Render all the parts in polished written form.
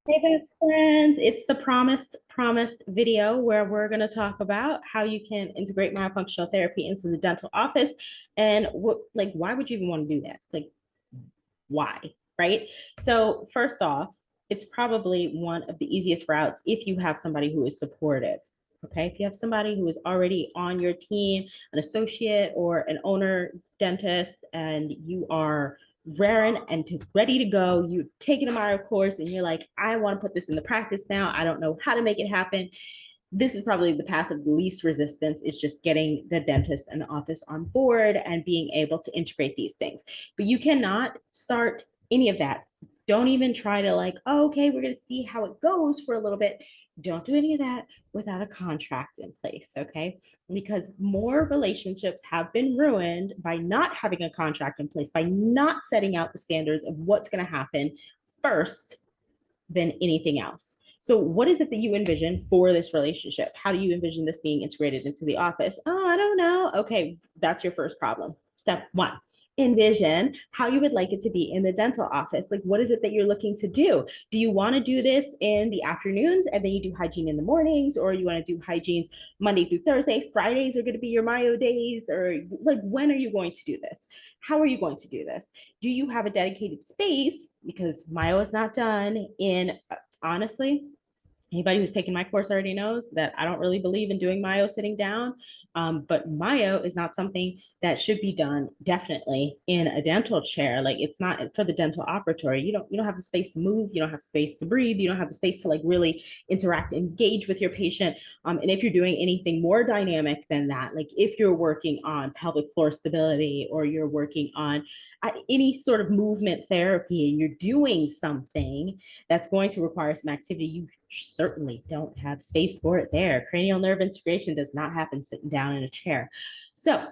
Hey, best friends. It's the promised video where we're going to talk about how you can integrate myofunctional therapy into the dental office and what, like, why would you even want to do that? Like, why, right? So, first off, it's probably one of the easiest routes if you have somebody who is supportive. Okay, if you have somebody who is already on your team, an associate or an owner dentist, and you are raring and ready to go, you've taken a Myo course and you're like, I want to put this into practice now. I don't know how to make it happen. This is probably the path of least resistance, is just getting the dentist and the office on board and being able to integrate these things. But you cannot start any of that. Don't even try to like, oh, okay, we're going to see how it goes for a little bit. Don't do any of that without a contract in place, okay? Because more relationships have been ruined by not having a contract in place, by not setting out the standards of what's going to happen first than anything else. So, what is it that you envision for this relationship? How do you envision this being integrated into the office? Oh, I don't know. Okay, that's your first problem. Step one, envision how you would like it to be in the dental office. Like, what is it that you're looking to do? Do you want to do this in the afternoons and then you do hygiene in the mornings, or you want to do hygienes Monday through Thursday? Fridays are going to be your Myo days, or like, when are you going to do this? How are you going to do this? Do you have a dedicated space? Because Myo is not done in, honestly, anybody who's taken my course already knows that I don't really believe in doing Myo sitting down. But Myo is not something that should be done definitely in a dental chair. Like, it's not for the dental operatory. You don't have the space to move. You don't have space to breathe. You don't have the space to like really interact, engage with your patient. And if you're doing anything more dynamic than that, like if you're working on pelvic floor stability or you're working on any sort of movement therapy and you're doing something that's going to require some activity, you certainly don't have space for it there. Cranial nerve integration does not happen sitting down in a chair. So,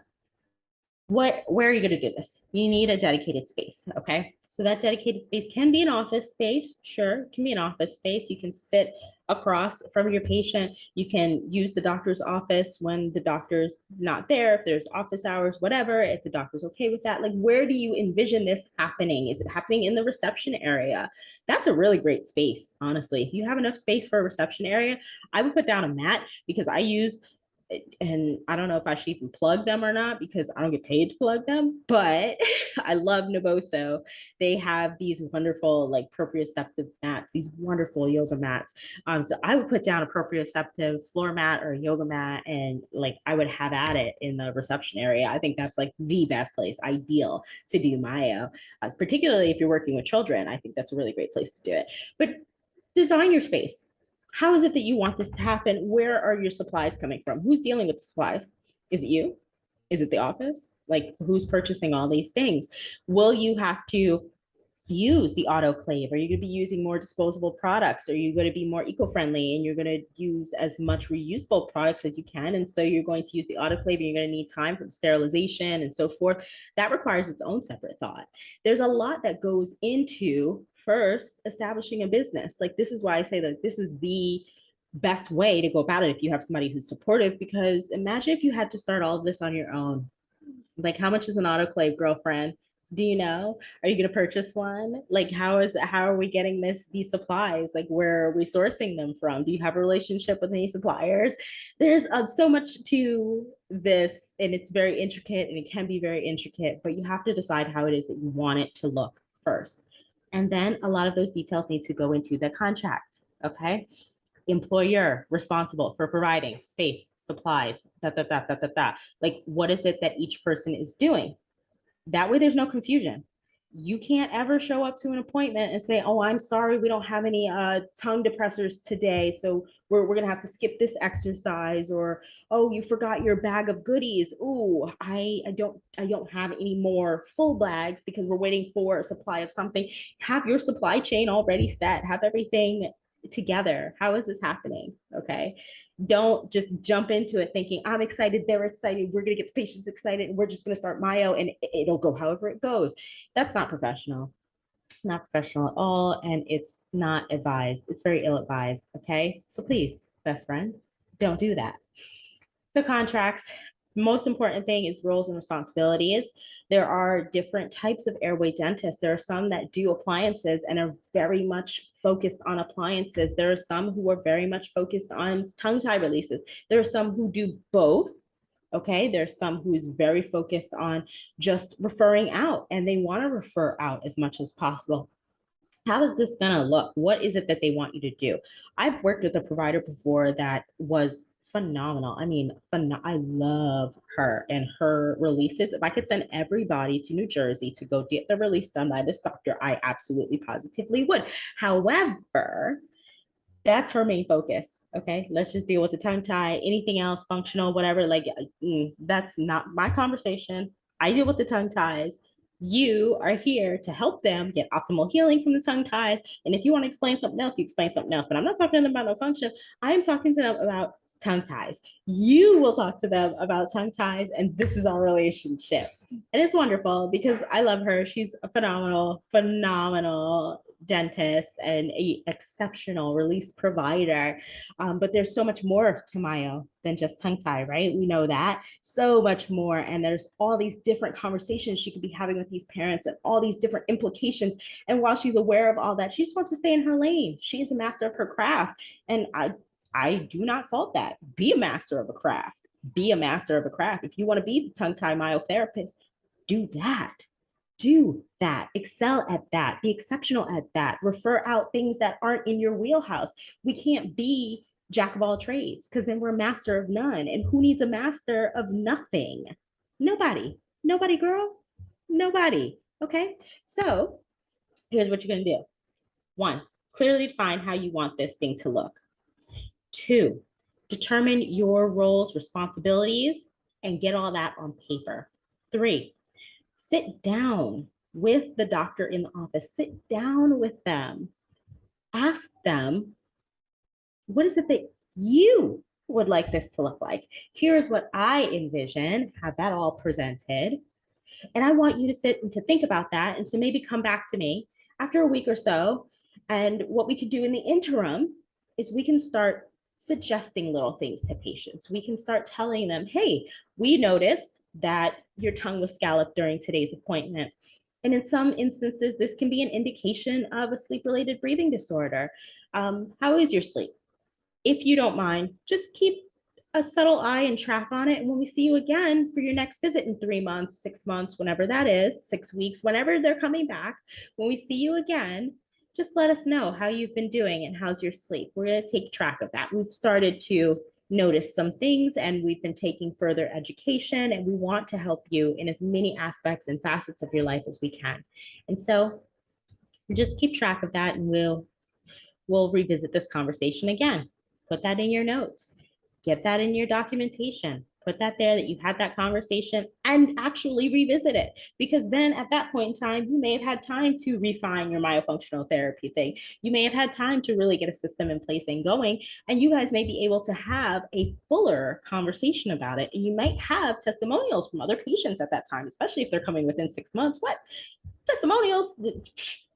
where are you going to do this? You need a dedicated space. Okay, so that dedicated space can be an office space. Sure, it can be an office space. You can sit across from your patient. You can use the doctor's office when the doctor's not there, if there's office hours, whatever, if the doctor's okay with that. Like, where do you envision this happening? Is it happening in the reception area? That's a really great space, honestly. If you have enough space for a reception area, I would put down a mat, because I use, and I don't know if I should even plug them or not because I don't get paid to plug them, but I love Novoso. They have these wonderful like proprioceptive mats, these wonderful yoga mats. So I would put down a proprioceptive floor mat or a yoga mat, and like I would have at it in the reception area. I think that's like the best place, ideal to do Myo, particularly if you're working with children. I think that's a really great place to do it. But design your space. How is it that you want this to happen? Where are your supplies coming from? Who's dealing with the supplies? Is it you? Is it the office? Like, who's purchasing all these things? Will you have to use the autoclave? Are you going to be using more disposable products? Are you going to be more eco-friendly and you're going to use as much reusable products as you can? And so you're going to use the autoclave and you're going to need time for the sterilization and so forth. That requires its own separate thought. There's a lot that goes into first establishing a business. Like, this is why I say that this is the best way to go about it if you have somebody who's supportive, because imagine if you had to start all of this on your own. Like, how much is an autoclave, girlfriend? Do you know? Are you going to purchase one? Like, how are we getting these supplies? Like, where are we sourcing them from? Do you have a relationship with any suppliers? There's so much to this, and it's very intricate, and it can be very intricate, but you have to decide how it is that you want it to look first. And then a lot of those details need to go into the contract. Okay, employer responsible for providing space, supplies, da. Like, what is it that each person is doing? That way, there's no confusion. You can't ever show up to an appointment and say, "Oh, I'm sorry, we don't have any tongue depressors today, so we're gonna have to skip this exercise." Or, "Oh, you forgot your bag of goodies. Oh, I don't have any more full bags because we're waiting for a supply of something." Have your supply chain already set. Have everything together. How is this happening? Okay, don't just jump into it thinking, I'm excited, they're excited, we're going to get the patients excited, and we're just going to start Myo and it'll go however it goes. That's not professional. Not professional at all. And it's not advised. It's very ill advised. Okay. So please, best friend, don't do that. So, contracts. most important thing is roles and responsibilities. There are different types of airway dentists. There are some that do appliances and are very much focused on appliances. There are some who are very much focused on tongue tie releases. There are some who do both. Okay, there's some who's very focused on just referring out and they want to refer out as much as possible. How is this going to look? What is it that they want you to do? I've worked with a provider before that was phenomenal. I mean, I love her and her releases. If I could send everybody to New Jersey to go get the release done by this doctor, I absolutely positively would. However, that's her main focus. Okay, let's just deal with the tongue tie. Anything else, functional, whatever, like that's not my conversation. I deal with the tongue ties. You are here to help them get optimal healing from the tongue ties. And if you want to explain something else, you explain something else. But I'm not talking to them about no function. I am talking to them about tongue ties. You will talk to them about tongue ties, and this is our relationship. And it's wonderful because I love her. She's a phenomenal, phenomenal dentist and a exceptional release provider. But there's so much more to Mayo than just tongue tie, right? We know that so much more. And there's all these different conversations she could be having with these parents and all these different implications. And while she's aware of all that, she just wants to stay in her lane. She is a master of her craft. And I do not fault that. Be a master of a craft. Be a master of a craft. If you want to be the tongue tie myotherapist, do that. Do that. Excel at that. Be exceptional at that. Refer out things that aren't in your wheelhouse. We can't be jack of all trades because then we're master of none. And who needs a master of nothing? Nobody. Nobody, girl. Nobody. Okay. So here's what you're going to do. One, clearly define how you want this thing to look. Two, determine your roles, responsibilities, and get all that on paper. Three, sit down with the doctor in the office. Sit down with them. Ask them, what is it that you would like this to look like? Here is what I envision, have that all presented. And I want you to sit and to think about that and to maybe come back to me after a week or so. And what we could do in the interim is we can start suggesting little things to patients. We can start telling them, hey, we noticed that your tongue was scalloped during today's appointment. And in some instances, this can be an indication of a sleep-related breathing disorder. How is your sleep? If you don't mind, just keep a subtle eye and track on it. And when we see you again for your next visit in 3 months, 6 months, whenever that is, 6 weeks, whenever they're coming back, when we see you again, just let us know how you've been doing and how's your sleep. We're going to take track of that. We've started to notice some things and we've been taking further education and we want to help you in as many aspects and facets of your life as we can. And so just keep track of that and we'll revisit this conversation again. Put that in your notes. Get that in your documentation. Put that there that you've had that conversation and actually revisit it. Because then at that point in time, you may have had time to refine your myofunctional therapy thing. You may have had time to really get a system in place and going. And you guys may be able to have a fuller conversation about it. And you might have testimonials from other patients at that time, especially if they're coming within 6 months. What? Testimonials?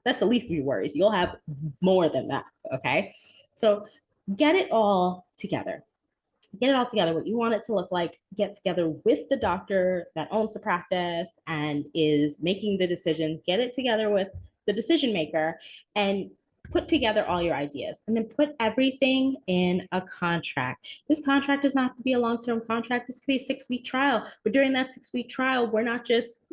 That's the least of your worries. You'll have more than that. Okay. So get it all together. Get it all together, what you want it to look like. Get together with the doctor that owns the practice and is making the decision. Get it together with the decision maker and put together all your ideas and then put everything in a contract. This contract does not have to be a long-term contract. This could be a 6-week trial, but during that 6-week trial, we're not just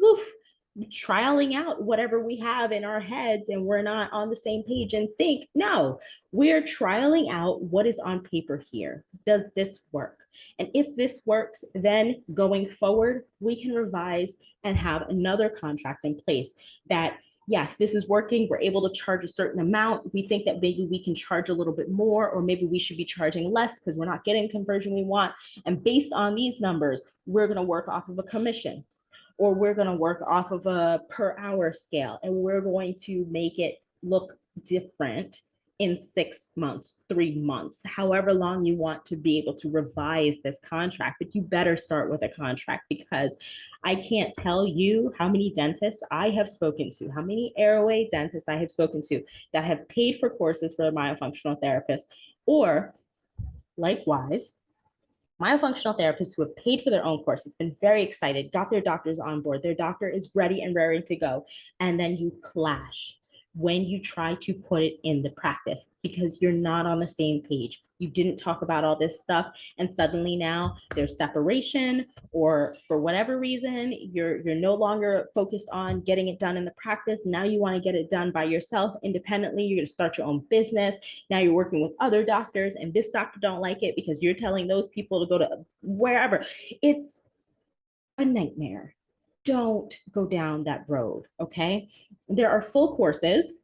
trialing out whatever we have in our heads and we're not on the same page and sync. No, we're trialing out what is on paper here. Does this work? And if this works, then going forward, we can revise and have another contract in place that yes, this is working. We're able to charge a certain amount. We think that maybe we can charge a little bit more, or maybe we should be charging less because we're not getting conversion we want. And based on these numbers, we're going to work off of a commission, or we're going to work off of a per hour scale, and we're going to make it look different in 6 months, 3 months, however long you want to be able to revise this contract. But you better start with a contract, because I can't tell you how many dentists I have spoken to, how many airway dentists I have spoken to that have paid for courses for a myofunctional therapist, or likewise, Myofunctional therapists who have paid for their own courses, been very excited, got their doctors on board, their doctor is ready and raring to go, and then you clash when you try to put it in the practice because you're not on the same page. You didn't talk about all this stuff, and suddenly now there's separation, or for whatever reason, you're no longer focused on getting it done in the practice. Now you want to get it done by yourself independently. You're going to start your own business. Now you're working with other doctors, and this doctor don't like it because you're telling those people to go to wherever. It's a nightmare. Don't go down that road, okay? There are full courses.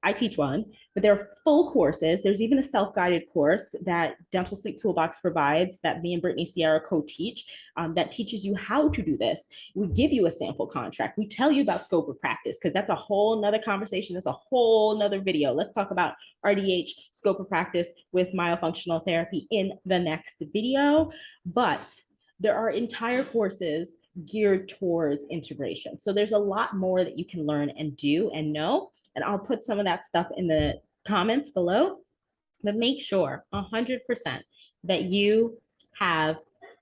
I teach one, but there are full courses. There's even a self-guided course that Dental Sleep Toolbox provides that me and Brittany Sierra co-teach that teaches you how to do this. We give you a sample contract. We tell you about scope of practice because that's a whole nother conversation. That's a whole nother video. Let's talk about RDH, scope of practice with myofunctional therapy in the next video. But there are entire courses geared towards integration. So there's a lot more that you can learn and do and know. And I'll put some of that stuff in the comments below, but make sure 100% that you have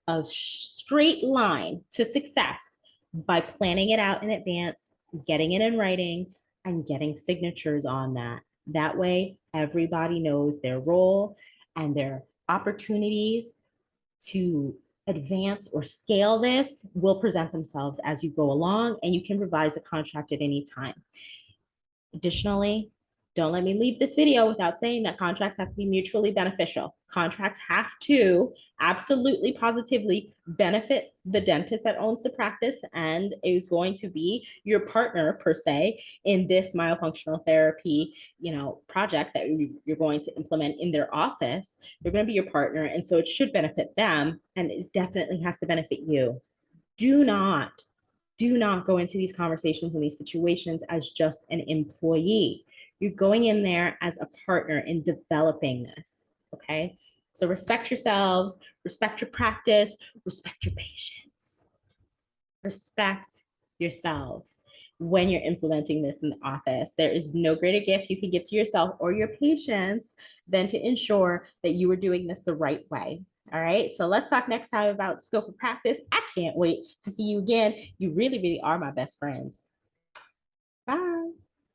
a straight line to success by planning it out in advance, getting it in writing, and getting signatures on that. That way, everybody knows their role and their opportunities to advance or scale this will present themselves as you go along, and you can revise a contract at any time. Additionally, don't let me leave this video without saying that contracts have to be mutually beneficial. Contracts have to absolutely positively benefit the dentist that owns the practice and is going to be your partner per se in this myofunctional therapy, project that you're going to implement in their office. They're going to be your partner, and so it should benefit them, and it definitely has to benefit you. Do not go into these conversations and these situations as just an employee. You're going in there as a partner in developing this, okay? So respect yourselves, respect your practice, respect your patients, respect yourselves when you're implementing this in the office. There is no greater gift you can give to yourself or your patients than to ensure that you are doing this the right way. All right, so let's talk next time about scope of practice. I can't wait to see you again. You really, really are my best friends. Bye.